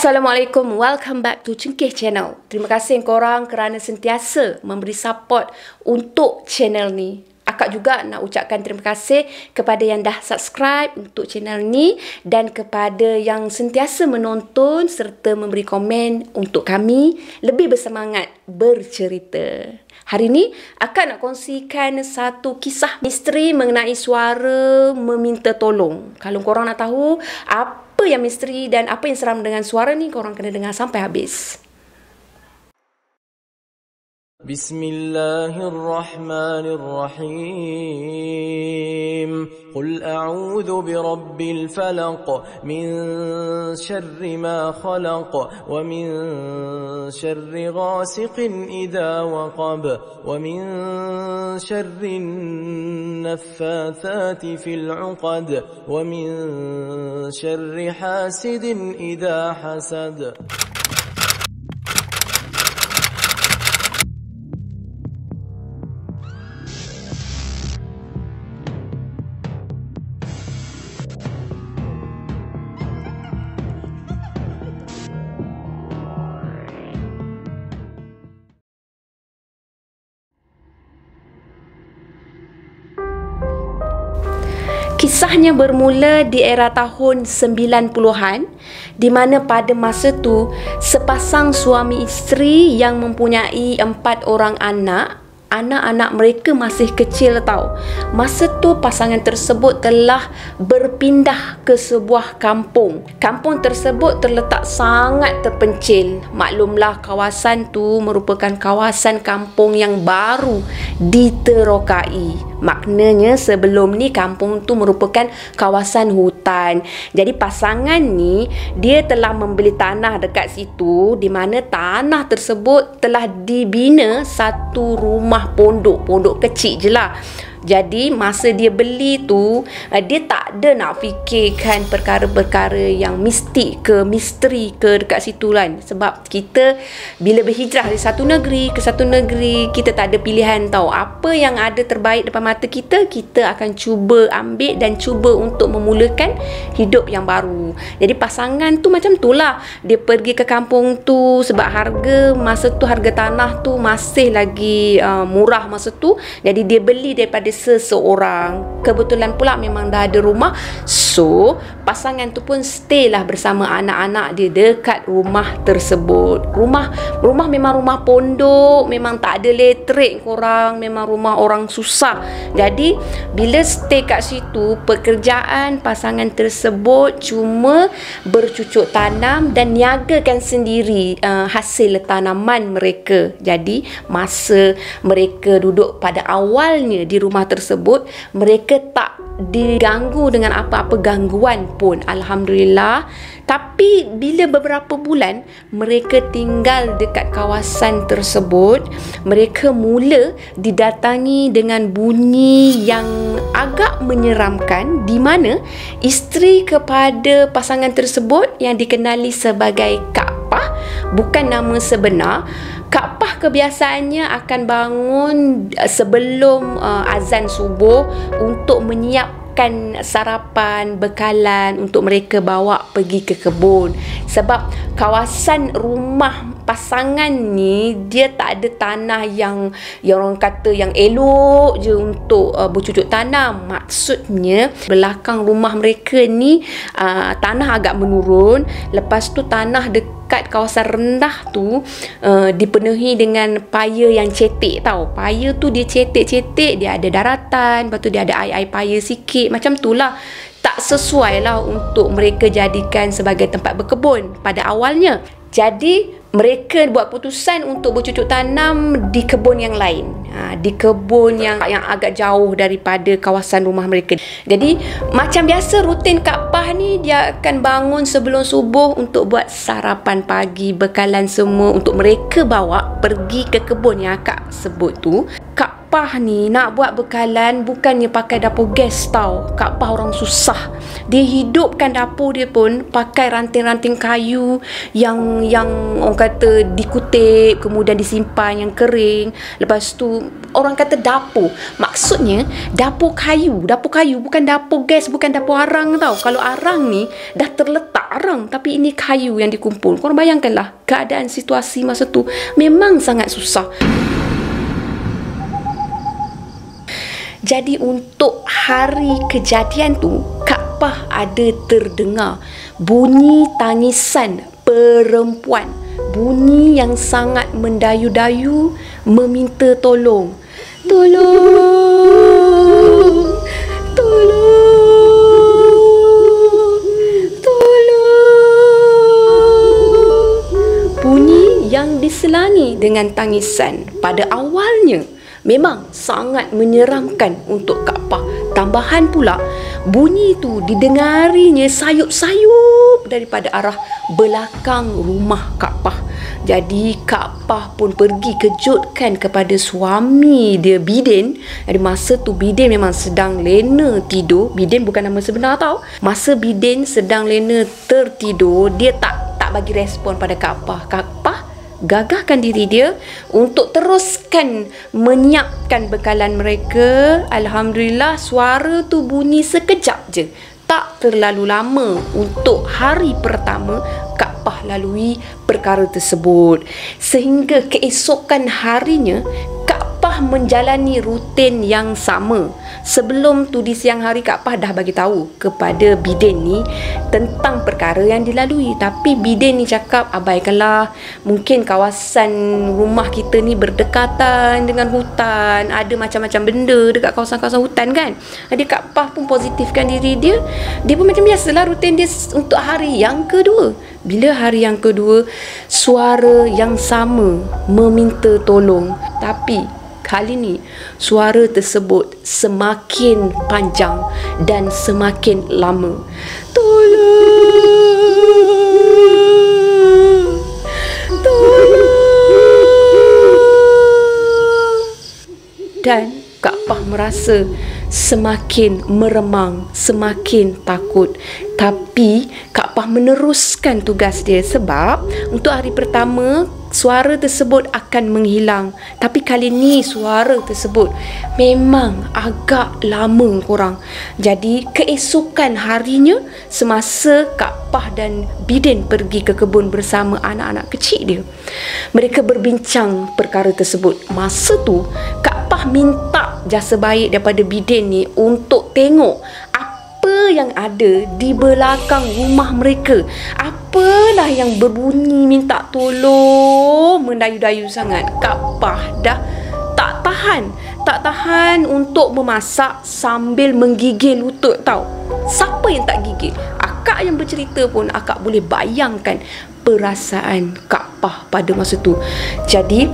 Assalamualaikum, welcome back to Cengkeh Channel. Terima kasih korang kerana sentiasa memberi support untuk channel ni. Akak juga nak ucapkan terima kasih kepada yang dah subscribe untuk channel ni dan kepada yang sentiasa menonton serta memberi komen untuk kami lebih bersemangat bercerita. Hari ni akak nak kongsikan satu kisah misteri mengenai suara meminta tolong. Kalau korang nak tahu apa yang misteri dan apa yang seram dengan suara ni, korang kena dengar sampai habis. Bismillahirrahmanirrahim. Qul a'udzu birabbil falaq min syarri ma khalaq wa min syarri ghasiqin idza waqab wa min syarri naffathati fil 'uqad wa min syarri hasidin idza hasad. Kisahnya bermula di era tahun 90-an, di mana pada masa tu sepasang suami isteri yang mempunyai 4 orang anak-anak mereka masih kecil tau. Masa tu pasangan tersebut telah berpindah ke sebuah kampung. Kampung tersebut terletak sangat terpencil. Maklumlah kawasan tu merupakan kawasan kampung yang baru diterokai. Maknanya sebelum ni kampung tu merupakan kawasan hutan. Jadi pasangan ni dia telah membeli tanah dekat situ, di mana tanah tersebut telah dibina satu rumah pondok kecil je lah. Jadi masa dia beli tu, dia tak ada nak fikirkan perkara-perkara yang mistik ke misteri ke dekat situ kan. Sebab kita bila berhijrah dari satu negeri ke satu negeri, kita tak ada pilihan tau. Apa yang ada terbaik depan mata kita, kita akan cuba ambil dan cuba untuk memulakan hidup yang baru. Jadi pasangan tu macam tu lah. Dia pergi ke kampung tu sebab masa tu harga tanah tu masih lagi murah masa tu. Jadi dia beli daripada seseorang. Kebetulan pula memang dah ada rumah. So, pasangan tu pun stay lah bersama anak-anak dia dekat rumah tersebut. Rumah memang rumah pondok, memang tak ada elektrik korang, memang rumah orang susah. Jadi, bila stay kat situ, pekerjaan pasangan tersebut cuma bercucuk tanam dan niagakan sendiri hasil tanaman mereka. Jadi, masa mereka duduk pada awalnya di rumah tersebut, mereka tak diganggu dengan apa-apa gangguan pun, alhamdulillah. Tapi bila beberapa bulan mereka tinggal dekat kawasan tersebut, mereka mula didatangi dengan bunyi yang agak menyeramkan, di mana isteri kepada pasangan tersebut yang dikenali sebagai Kak Pah, bukan nama sebenar. Kak Pah kebiasaannya akan bangun sebelum azan subuh untuk menyiapkan sarapan, bekalan untuk mereka bawa pergi ke kebun. Sebab kawasan rumah pasangan ni, dia tak ada tanah yang orang kata yang elok je untuk bercucuk tanam. Maksudnya belakang rumah mereka ni tanah agak menurun. Lepas tu tanah dekat kawasan rendah tu dipenuhi dengan paya yang cetek tau. Paya tu dia cetek-cetek, dia ada daratan, lepas tu dia ada air-air paya sikit. Macam tu lah. Tak sesuai lah untuk mereka jadikan sebagai tempat berkebun pada awalnya. Jadi mereka buat keputusan untuk bercucuk tanam di kebun yang lain, di kebun yang agak jauh daripada kawasan rumah mereka. Jadi macam biasa rutin Kak Pah ni, dia akan bangun sebelum subuh untuk buat sarapan pagi, bekalan semua untuk mereka bawa pergi ke kebun yang akak sebut tu. Kak Pah ni nak buat bekalan bukannya pakai dapur gas tau. Kak Pah orang susah. Dia hidupkan dapur dia pun pakai ranting-ranting kayu yang orang kata dikutip, kemudian disimpan yang kering. Lepas tu orang kata dapur. Maksudnya dapur kayu bukan dapur gas, bukan dapur arang tau. Kalau arang ni dah terletak arang, tapi ini kayu yang dikumpul. Korang bayangkanlah keadaan situasi masa tu memang sangat susah. Jadi untuk hari kejadian tu, Kak Pah ada terdengar bunyi tangisan perempuan. Bunyi yang sangat mendayu-dayu meminta tolong. Tolong, tolong, tolong. Bunyi yang diselangi dengan tangisan. Pada awalnya memang sangat menyeramkan untuk Kak Pah. Tambahan pula, bunyi itu didengarinya sayup-sayup daripada arah belakang rumah Kak Pah. Jadi Kak Pah pun pergi kejutkan kepada suami dia, Bidin. Jadi masa tu Bidin memang sedang lena tidur. Bidin bukan nama sebenar tau. Masa Bidin sedang lena tertidur, dia tak bagi respon pada Kak Pah. Kak Pah gagahkan diri dia untuk teruskan menyiapkan bekalan mereka. Alhamdulillah, suara tu bunyi sekejap je, tak terlalu lama. Untuk hari pertama Kak Pah lalui perkara tersebut, sehingga keesokan harinya Kak Pah menjalani rutin yang sama. Sebelum tu di siang hari Kak Pah dah bagi tahu kepada Bidin ni tentang perkara yang dilalui, tapi Bidin ni cakap abaikanlah, mungkin kawasan rumah kita ni berdekatan dengan hutan, ada macam-macam benda dekat kawasan-kawasan hutan kan. Jadi Kak Pah pun positifkan diri dia. Dia pun macam biasalah rutin dia untuk hari yang kedua. Bila hari yang kedua, suara yang sama meminta tolong, tapi kali ni suara tersebut semakin panjang dan semakin lama. Tolong, tolong. Dan Kak Pah merasa semakin meremang, semakin takut. Tapi Kak Pah meneruskan tugas dia, sebab untuk hari pertama suara tersebut akan menghilang. Tapi kali ni suara tersebut memang agak lama korang. Jadi keesokan harinya, semasa Kak Pah dan Bidin pergi ke kebun bersama anak-anak kecil dia, mereka berbincang perkara tersebut. Masa tu Kak Pah minta jasa baik daripada Bidin ni untuk tengok apa yang ada di belakang rumah mereka. Apalah yang berbunyi minta tolong, mendayu-dayu sangat. Kak Pah dah tak tahan untuk memasak sambil menggigil lutut tau. Siapa yang tak gigil? Akak yang bercerita pun akak boleh bayangkan perasaan Kak Pah pada masa tu. Jadi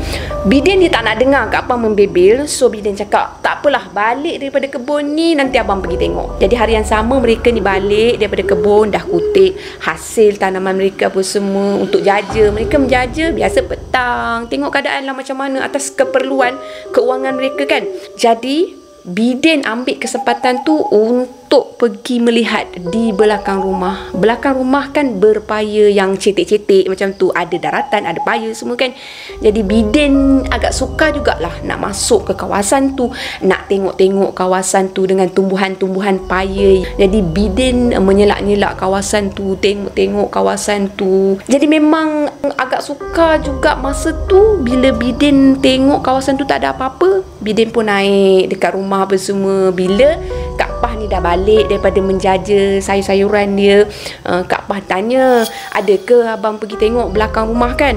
Bidin dia tak nak dengar Kak Pah membebel. So Bidin cakap, tak apalah, balik daripada kebun ni nanti abang pergi tengok. Jadi hari yang sama mereka ni balik daripada kebun, dah kutip hasil tanaman mereka apa semua untuk jaja. Mereka menjaja biasa petang, tengok keadaan lah macam mana atas keperluan keuangan mereka kan. Jadi Bidin ambil kesempatan tu untuk pergi melihat di belakang rumah. Belakang rumah kan berpaya yang cetek-cetek macam tu, ada daratan, ada paya semua kan. Jadi Bidin agak suka jugalah nak masuk ke kawasan tu, nak tengok-tengok kawasan tu dengan tumbuhan-tumbuhan paya. Jadi Bidin menyelak-nyelak kawasan tu, tengok-tengok kawasan tu. Jadi memang agak suka juga masa tu. Bila Bidin tengok kawasan tu tak ada apa-apa, Bidin pun naik dekat rumah apa semua. Bila Kak Pah ni dah balik daripada menjaja sayur-sayuran dia, Kak Pah tanya, ada ke abang pergi tengok belakang rumah kan?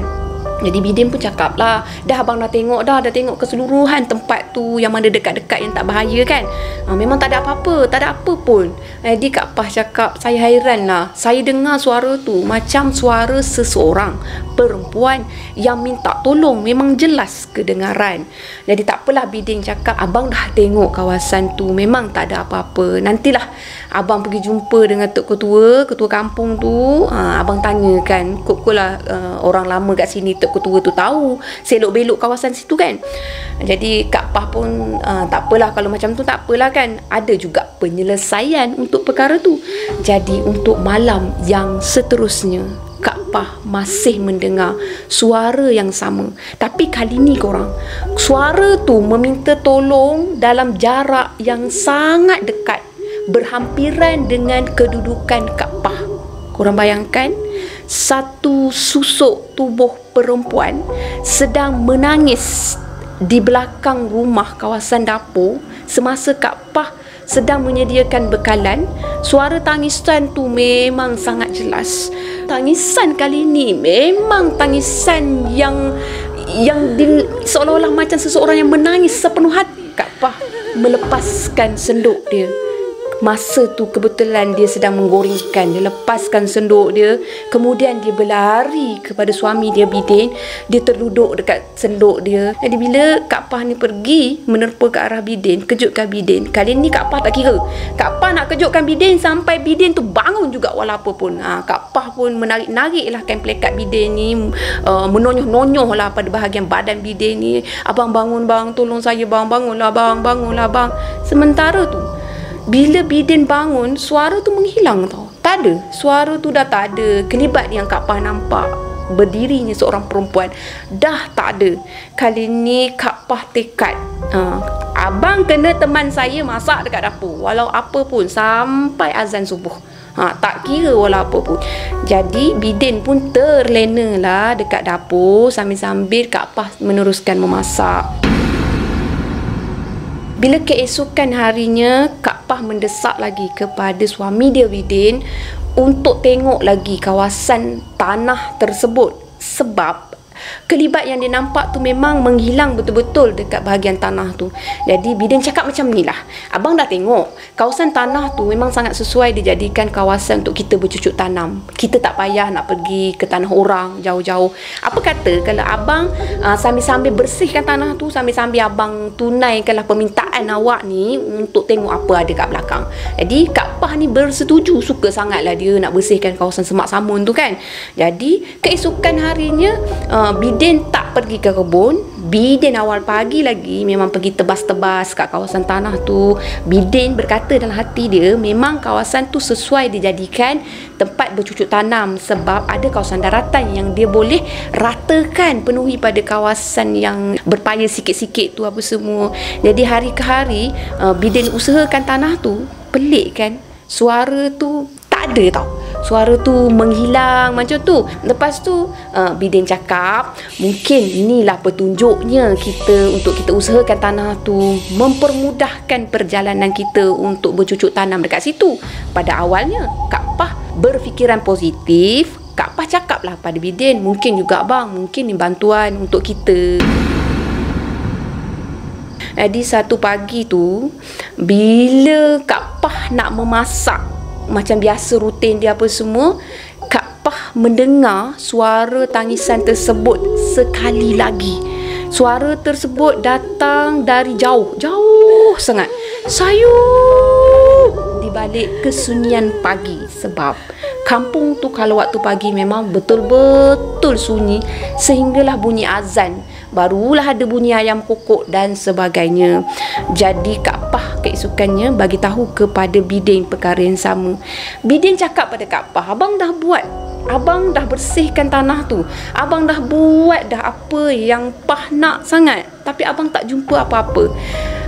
Jadi Bidin pun cakap lah, dah abang dah tengok keseluruhan tempat tu, yang mana dekat-dekat yang tak bahaya kan. Memang tak ada apa-apa, tak ada apa pun. Jadi Kak Pah cakap, saya hairan lah, saya dengar suara tu macam suara seseorang perempuan yang minta tolong, memang jelas kedengaran. Jadi tak apalah, Bidin cakap, abang dah tengok kawasan tu, memang tak ada apa-apa. Nantilah abang pergi jumpa dengan Tok Ketua kampung tu, abang tanyakan, kok lah orang lama kat sini, Tok Ketua tu tahu selok-belok kawasan situ kan. Jadi Kak Pah pun tak apalah, kalau macam tu tak apalah kan, ada juga penyelesaian untuk perkara tu. Jadi untuk malam yang seterusnya, Kak Pah masih mendengar suara yang sama. Tapi kali ni korang, suara tu meminta tolong dalam jarak yang sangat dekat, berhampiran dengan kedudukan Kak Pah. Korang bayangkan, satu susuk tubuh perempuan sedang menangis di belakang rumah kawasan dapur semasa Kak Pah sedang menyediakan bekalan. Suara tangisan tu memang sangat jelas. Tangisan kali ni memang tangisan yang seolah-olah macam seseorang yang menangis sepenuh hati. Kak Pah melepaskan senduk dia. Masa tu kebetulan dia sedang menggorengkan. Dia lepaskan senduk dia, kemudian dia berlari kepada suami dia, Bidin. Dia terduduk dekat senduk dia. Jadi bila Kak Pah ni pergi menerpa ke arah Bidin, kejutkan Bidin. Kali ni Kak Pah tak kira. Kak Pah nak kejutkan Bidin sampai Bidin tu bangun juga walaupun pun. Kak Pah pun menarik-narik lah kain pelekat Bidin ni, menonyoh-nonyoh lah pada bahagian badan Bidin ni. Abang bangun bang, tolong saya bang, bangunlah bang. Sementara tu bila Bidin bangun, suara tu menghilang tau. Tak ada. Suara tu dah tak ada. Kelibat yang Kak Pah nampak berdirinya seorang perempuan dah tak ada. Kali ni Kak Pah tekad, abang kena teman saya masak dekat dapur, walau apa pun sampai azan subuh. Tak kira walau apa pun. Jadi Bidin pun terlena lah dekat dapur sambil-sambil Kak Pah meneruskan memasak. Bila keesokan harinya, Kak Pah mendesak lagi kepada suami dia, Bidin, untuk tengok lagi kawasan tanah tersebut. Sebab kelibat yang dia nampak tu memang menghilang betul-betul dekat bahagian tanah tu. Jadi Bidin cakap macam ni lah, abang dah tengok kawasan tanah tu memang sangat sesuai dijadikan kawasan untuk kita bercucuk tanam. Kita tak payah nak pergi ke tanah orang jauh-jauh. Apa kata kalau abang sambil-sambil bersihkan tanah tu, sambil-sambil abang tunaikanlah permintaan awak ni untuk tengok apa ada kat belakang. Jadi Kak Pah ni bersetuju, suka sangatlah dia nak bersihkan kawasan semak samun tu kan. Jadi keesokan harinya Bidin tak pergi ke kebun. Bidin awal pagi lagi memang pergi tebas-tebas kat kawasan tanah tu. Bidin berkata dalam hati dia, memang kawasan tu sesuai dijadikan tempat bercucuk tanam, sebab ada kawasan daratan yang dia boleh ratakan, penuhi pada kawasan yang berpaya sikit-sikit tu apa semua. Jadi hari ke hari Bidin usahakan tanah tu. Pelik kan, suara tu tak ada tau. Suara tu menghilang macam tu. Lepas tu Bidin cakap, mungkin inilah petunjuknya kita untuk kita usahakan tanah tu, mempermudahkan perjalanan kita untuk bercucuk tanam dekat situ. Pada awalnya Kak Pah berfikiran positif. Kak Pah cakaplah pada Bidin, mungkin juga bang, mungkin ni bantuan untuk kita. Jadi satu pagi tu, bila Kak Pah nak memasak macam biasa rutin dia apa semua, Kak Pah mendengar suara tangisan tersebut sekali lagi. Suara tersebut datang dari jauh sangat. Sayup di balik kesunyian pagi. Sebab kampung tu kalau waktu pagi memang betul-betul sunyi, sehinggalah bunyi azan, barulah ada bunyi ayam kokok dan sebagainya. Jadi Kak Pah keesokannya bagi tahu kepada Bidin perkara yang sama. Bidin cakap pada Kak Pah, abang dah buat, abang dah bersihkan tanah tu, abang dah buat dah apa yang Pah nak sangat, tapi abang tak jumpa apa-apa.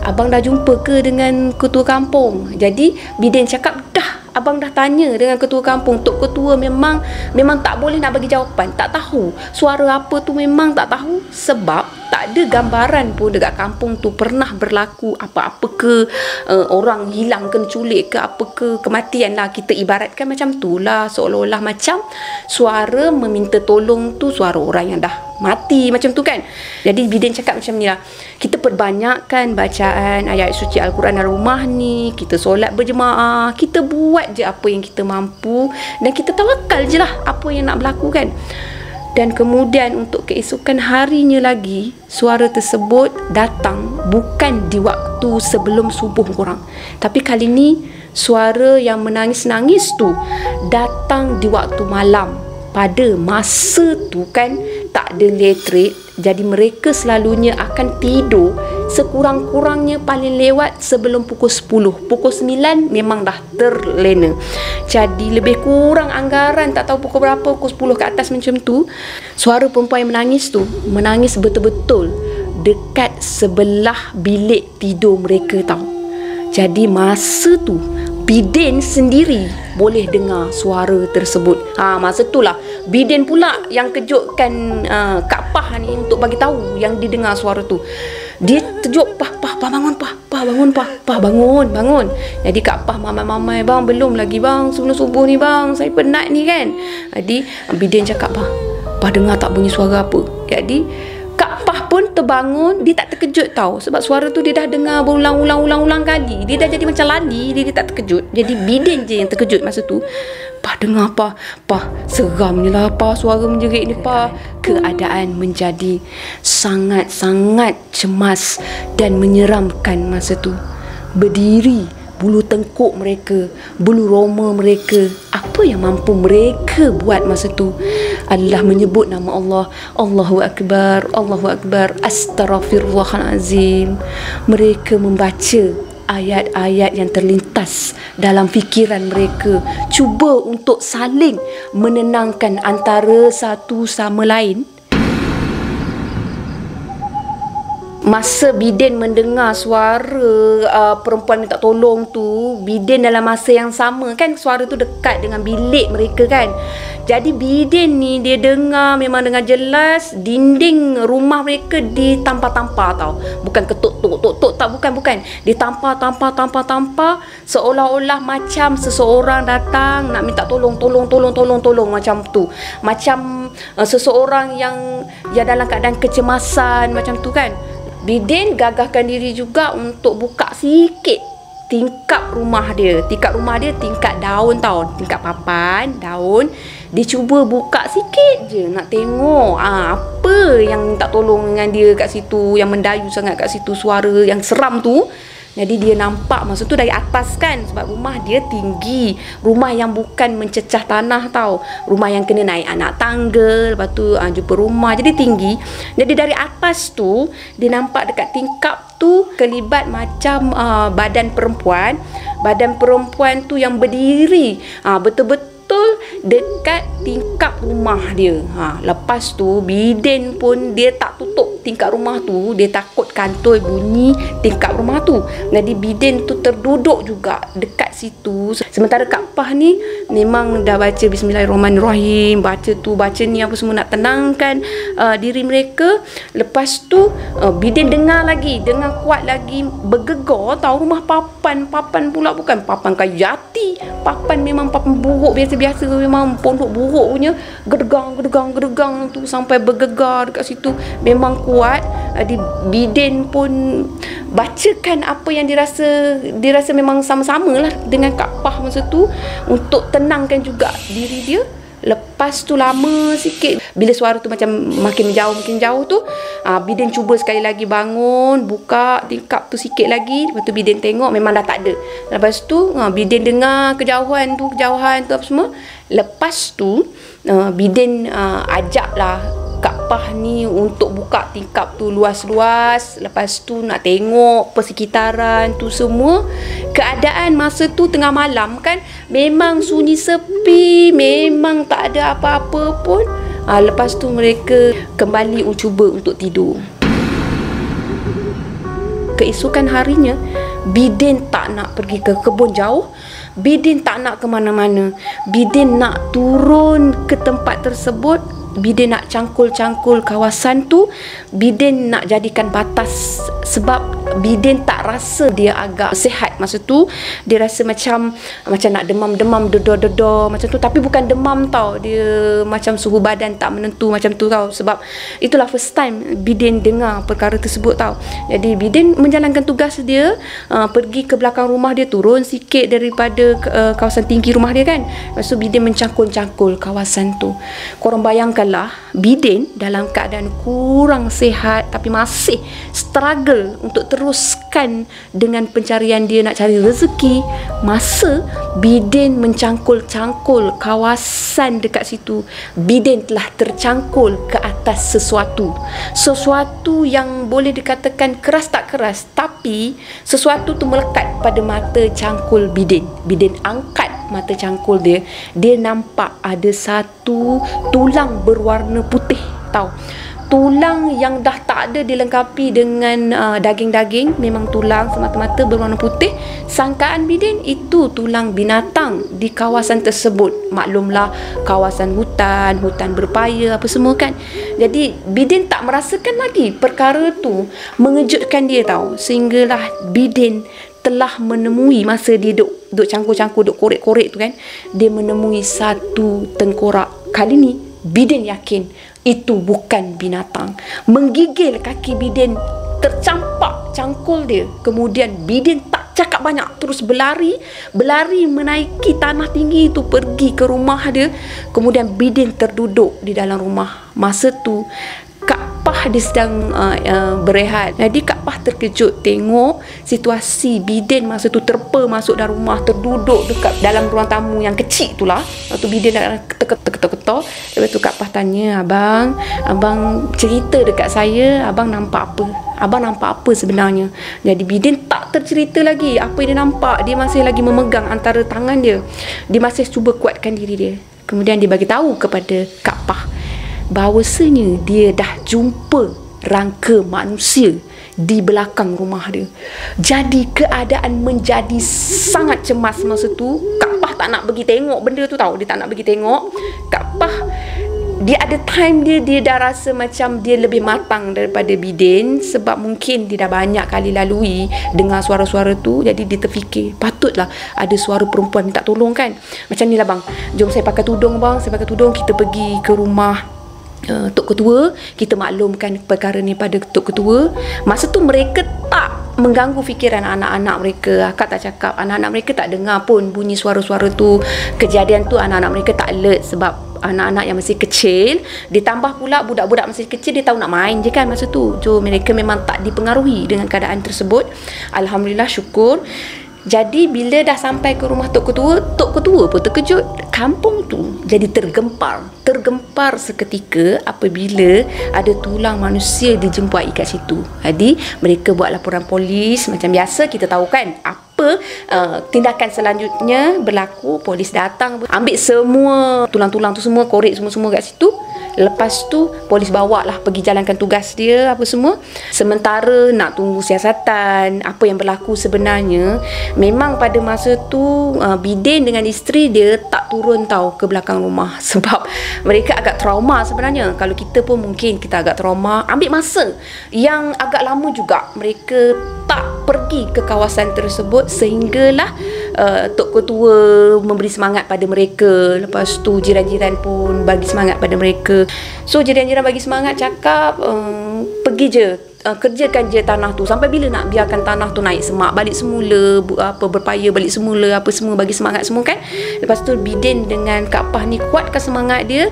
Abang dah jumpa ke dengan ketua kampung? Jadi Bidin cakap, dah, abang dah tanya dengan ketua kampung. Tok ketua memang tak boleh nak bagi jawapan. Tak tahu suara apa tu, memang tak tahu. Sebab tak ada gambaran pun dekat kampung tu pernah berlaku apa-apa ke, orang hilang ke, culik ke, apa ke, kematian lah. Kita ibaratkan macam tu lah, seolah-olah macam suara meminta tolong tu suara orang yang dah mati macam tu kan. Jadi Bidin cakap macam ni lah, kita perbanyakkan bacaan ayat suci Al-Quran dalam rumah ni, kita solat berjemaah, kita buat je apa yang kita mampu, dan kita tawakal je lah apa yang nak berlaku kan. Dan kemudian untuk keesokan harinya lagi, suara tersebut datang bukan di waktu sebelum subuh korang, tapi kali ni suara yang menangis-nangis tu datang di waktu malam. Pada masa tu kan tak ada elektrik, jadi mereka selalunya akan tidur sekurang-kurangnya paling lewat sebelum pukul 10. Pukul 9 memang dah terlena. Jadi lebih kurang anggaran tak tahu pukul berapa, pukul 10 ke atas macam tu, suara perempuan yang menangis tu, menangis betul-betul dekat sebelah bilik tidur mereka tau. Jadi masa tu Bidin sendiri boleh dengar suara tersebut. Masa itulah Bidin pula yang kejutkan Kak Pah ni untuk bagi tahu yang didengar suara tu. Dia terkejut, Pah bangun, Pah bangun, Pah bangun. Jadi Kak Pah mamai, bang belum lagi bang, sebelum subuh ni bang, saya penat ni kan. Jadi Bidin cakap, Pah dengar tak bunyi suara apa? Jadi Kak Pah pun terbangun. Dia tak terkejut tau, sebab suara tu dia dah dengar berulang-ulang kali. Dia dah jadi macam lali. Dia tak terkejut. Jadi Bidin je yang terkejut masa tu. Pah dengar, Pah seramnya lah, Pah suara menjerit ni, Pah. Keadaan menjadi sangat-sangat cemas dan menyeramkan masa tu. Berdiri, bulu tengkuk mereka, bulu roma mereka, apa yang mampu mereka buat masa tu adalah menyebut nama Allah. Allahu Akbar, Astaghfirullahalazim. Mereka membaca ayat-ayat yang terlintas dalam fikiran mereka, cuba untuk saling menenangkan antara satu sama lain. Masa Bidin mendengar suara perempuan minta tolong tu, Bidin dalam masa yang sama kan, suara tu dekat dengan bilik mereka kan. Jadi Bidin ni dia dengar, memang dengar jelas dinding rumah mereka ditampar-tampar tau. Bukan ketuk-tuk tak, bukan. Ditampar seolah-olah macam seseorang datang nak minta tolong macam tu. Macam seseorang yang dalam keadaan kecemasan macam tu kan. Bidin gagahkan diri juga untuk buka sikit tingkap rumah dia. Tingkap daun tau, tingkap papan, daun. Dia cuba buka sikit je, nak tengok apa yang minta tolong dengan dia kat situ, yang mendayu sangat kat situ, suara yang seram tu. Jadi dia nampak masa tu dari atas kan, sebab rumah dia tinggi. Rumah yang bukan mencecah tanah tau. Rumah yang kena naik anak tangga, lepas tu jumpa rumah, jadi tinggi. Jadi dari atas tu dia nampak dekat tingkap tu kelibat macam badan perempuan. Badan perempuan tu yang berdiri betul-betul dekat tingkap rumah dia. Lepas tu Bidin pun dia tak tutup tingkap rumah tu, dia takut kantoi bunyi tingkap rumah tu. Jadi Bidin tu terduduk juga dekat situ. Sementara Kak Pah ni memang dah baca Bismillahirrahmanirrahim, baca ni apa semua nak tenangkan diri mereka. Lepas tu Bidin dengar kuat lagi, bergegar tahu rumah papan pula, bukan papan kayu jati, papan memang papan buruk biasa, memang pondok buruk punya, gedegang tu sampai bergegar dekat situ, memang kuat. Bidin pun bacakan apa yang dirasa memang sama-sama lah dengan Kak Pah masa tu, untuk tenangkan juga diri dia. Lepas tu lama sikit, bila suara tu macam makin jauh tu, Bidin cuba sekali lagi bangun, buka tingkap tu sikit lagi. Lepas tu Bidin tengok memang dah tak ada. Lepas tu Bidin dengar kejauhan tu apa semua. Lepas tu Bidin ajaklah Kak Pah ni untuk buka tingkap tu luas-luas. Lepas tu nak tengok persekitaran tu semua. Keadaan masa tu tengah malam kan, memang sunyi sepi, memang tak ada apa-apa pun. Lepas tu mereka kembali cuba untuk tidur. Keesokan harinya, Bidin tak nak pergi ke kebun jauh. Bidin tak nak ke mana-mana. Bidin nak turun ke tempat tersebut. Bidin nak cangkul-cangkul kawasan tu. Bidin nak jadikan batas, sebab Bidin tak rasa dia agak sihat masa tu. Dia rasa macam nak demam-demam, dedor-dedor macam tu. Tapi bukan demam tau, dia macam suhu badan tak menentu macam tu tau. Sebab itulah first time Bidin dengar perkara tersebut tau. Jadi Bidin menjalankan tugas dia, pergi ke belakang rumah dia, turun sikit daripada kawasan tinggi rumah dia kan. Lepas tu Bidin mencangkul-cangkul kawasan tu. Korang bayangkan katakanlah Bidin dalam keadaan kurang sihat tapi masih struggle untuk teruskan dengan pencarian dia nak cari rezeki, masa Bidin mencangkul-cangkul kawasan dekat situ, Bidin telah tercangkul ke atas sesuatu yang boleh dikatakan keras tak keras, tapi sesuatu tu melekat pada mata cangkul Bidin. Bidin angkat mata cangkul dia nampak ada satu tulang berwarna putih, tahu, tulang yang dah tak ada dilengkapi dengan daging-daging, memang tulang semata-mata berwarna putih. Sangkaan Bidin itu tulang binatang di kawasan tersebut. Maklumlah kawasan hutan berpaya apa semua kan. Jadi Bidin tak merasakan lagi perkara tu mengejutkan dia, tahu, sehinggalah Bidin telah menemui, masa dia duk cangkul-cangkul, duk korek-korek tu kan, dia menemui satu tengkorak. Kali ni Bidin yakin itu bukan binatang. Menggigil kaki Bidin, tercampak cangkul dia. Kemudian Bidin tak cakap banyak, terus berlari menaiki tanah tinggi tu, pergi ke rumah dia. Kemudian Bidin terduduk di dalam rumah. Masa tu Kak Pah dia sedang berehat. Jadi Kak Pah terkejut tengok situasi Bidin masa tu terpa masuk dalam rumah, terduduk dekat dalam ruang tamu yang kecil tu lah. Waktu Bidin dah ketok-ketok. Lepas tu Kak Pah tanya, abang cerita dekat saya, abang nampak apa? Abang nampak apa sebenarnya? Jadi Bidin tak tercerita lagi apa yang dia nampak. Dia masih lagi memegang antara tangan dia. Dia masih cuba kuatkan diri dia. Kemudian dia bagi tahu kepada Kak Pah bahawasanya dia dah jumpa rangka manusia di belakang rumah dia. Jadi keadaan menjadi sangat cemas masa tu. Kak Pah tak nak pergi tengok benda tu, tahu. Dia tak nak pergi tengok. Kak Pah, dia ada time dia dah rasa macam dia lebih matang daripada Bidin, sebab mungkin dia dah banyak kali lalui dengar suara-suara tu. Jadi dia terfikir, patutlah ada suara perempuan minta tolong kan. Macam ni lah bang, jom saya pakai tudung bang, saya pakai tudung, kita pergi ke rumah Tok Ketua, kita maklumkan perkara ni pada Tok Ketua. Masa tu mereka tak mengganggu fikiran anak-anak mereka. Akak tak cakap, anak-anak mereka tak dengar pun bunyi suara-suara tu. Kejadian tu anak-anak mereka tak alert, sebab anak-anak yang masih kecil, ditambah pula budak-budak masih kecil, dia tahu nak main je kan masa tu. So mereka memang tak dipengaruhi dengan keadaan tersebut. Alhamdulillah, syukur. Jadi bila dah sampai ke rumah Tok Ketua pun terkejut. Kampung tu jadi tergempar seketika apabila ada tulang manusia dijumpai kat situ. Jadi mereka buat laporan polis. Macam biasa kita tahu kan apa tindakan selanjutnya berlaku. Polis datang, ambil semua tulang-tulang tu semua, korek semua-semua kat situ. Lepas tu polis bawa lah pergi jalankan tugas dia apa semua. Sementara nak tunggu siasatan apa yang berlaku sebenarnya. Memang pada masa tu Bidin dengan isteri dia tak turun tahu ke belakang rumah, sebab mereka agak trauma sebenarnya. Kalau kita pun mungkin kita agak trauma. Ambil masa yang agak lama juga mereka tak pergi ke kawasan tersebut, sehinggalah Tok Ketua memberi semangat pada mereka. Lepas tu jiran-jiran pun bagi semangat pada mereka. So jiran-jiran bagi semangat, cakap pergi je, kerjakan je tanah tu. Sampai bila nak biarkan tanah tu naik semak balik semula, berpaya balik semula, apa semua, bagi semangat semua kan. Lepas tu Bidin dengan Kak Pah ni kuatkan semangat dia.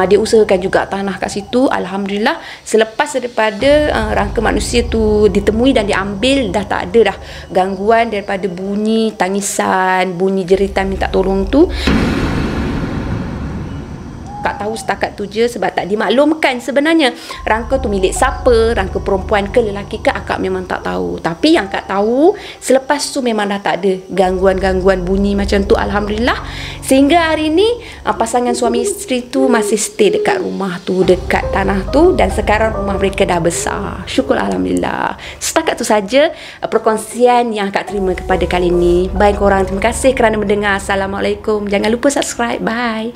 Dia usahakan juga tanah kat situ. Alhamdulillah, selepas daripada rangka manusia tu ditemui dan diambil, dah tak ada dah gangguan daripada bunyi tangisan, bunyi jeritan minta tolong tu. Kak tahu setakat tu je, sebab tak dimaklumkan sebenarnya rangka tu milik siapa, rangka perempuan ke lelaki ke, akak memang tak tahu. Tapi yang Kak tahu, selepas tu memang dah tak ada gangguan-gangguan bunyi macam tu. Alhamdulillah, sehingga hari ni pasangan suami isteri tu masih stay dekat rumah tu, dekat tanah tu, dan sekarang rumah mereka dah besar. Syukur Alhamdulillah. Setakat tu saja perkongsian yang Kak terima kepada kali ini. Baik korang, terima kasih kerana mendengar. Assalamualaikum. Jangan lupa subscribe. Bye.